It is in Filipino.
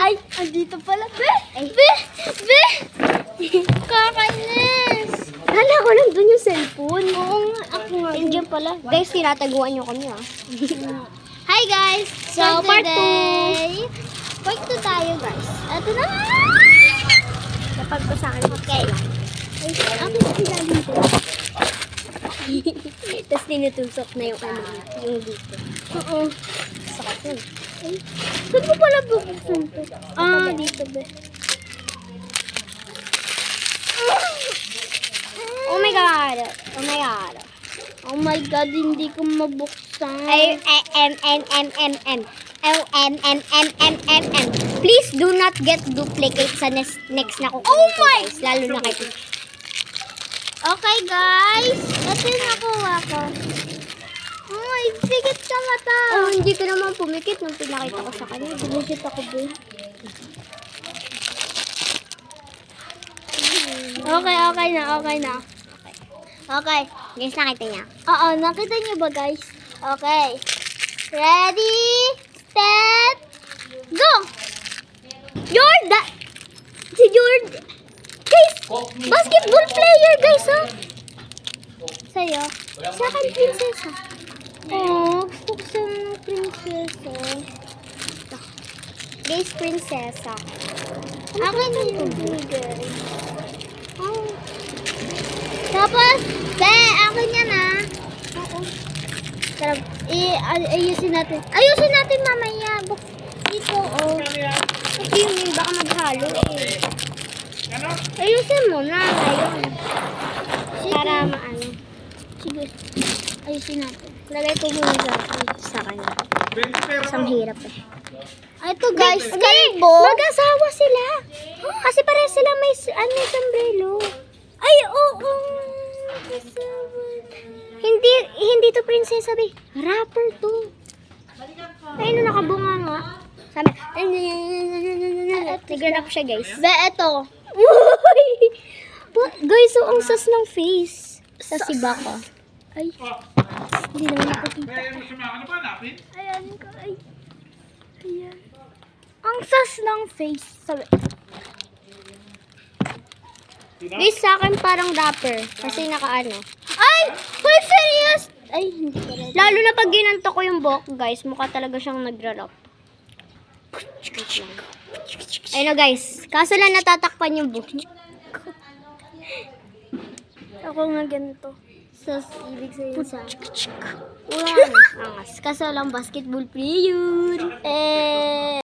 Ay, andito pala. Be! Kakainis. Kala ko lang dun yung cellphone. Oo nga, ako nga. Nandiyan pala. Guys, tinataguan nyo kami Hi guys! So, part today, part 2 tayo guys. Ito na! Napag ko sa akin. Okay. Ako sa ilalim dito. Tapos tinutusok na yung ano, yung dito. Oo. Sakit nun. Saan mo pala bubuksan to? Ah, dito be. Oh my God. Oh my God. Oh my God, hindi ko mabuksan. Please do not get duplicate sa next na kukunin Oh ko, my guys. Lalo na kay Tito. Okay guys, ito yung nakuha ko. Ay, sigit ka mata. Oh, hindi ko naman pumikit nung pinakita ko sa kanya. Bumikit ako ba? Okay na. Okay. Guys, nakita niya. Oo, nakita niyo ba guys? Okay. Ready, set, go! Jordan! Si Jordan! Guys, basketball player guys ha! Sa'yo? Sa akin, prinsesa. Oh, gusto ko sa prinsesa. Guys, prinsesa. Akin yung bigay. Oh. Tapos, akin yan ah. Oo. Sarap. Ayusin natin. Ayusin natin mamaya. Dito, oh. Kasi yung baka maghalo eh. Ayusin mo na ngayon. Para maano. Sige. Ayusin natin. Lagay ko muna sa kanya. Isang hirap eh. Ito guys, kalbo. Mag-asawa sila. Kasi pareho sila may sombrero. Ay, oo. Hindi to prinsesa be. Rapper to. Ayun, nakabunga nga. Sabi, nag-rap siya guys. Be, ito. Guys, so ang sas ng face. Sa si Baka. Ay, Hindi naman nakikita. ayan ko. Ay. Ayan. Ang sas ng face. Sabi. Guys, sa akin parang rapper. Kasi nakaano. Ay! Hoy, serious! Ay, hindi pala. Lalo na pag ginanto ko yung buhok, guys, mukha talaga siyang nagra-rap. Ayun na guys, kaso lang natatakpan yung buhok. Ako nga ganito. So, ibig sabihin sa... Wala na. Angas. Kaso lang basketball player.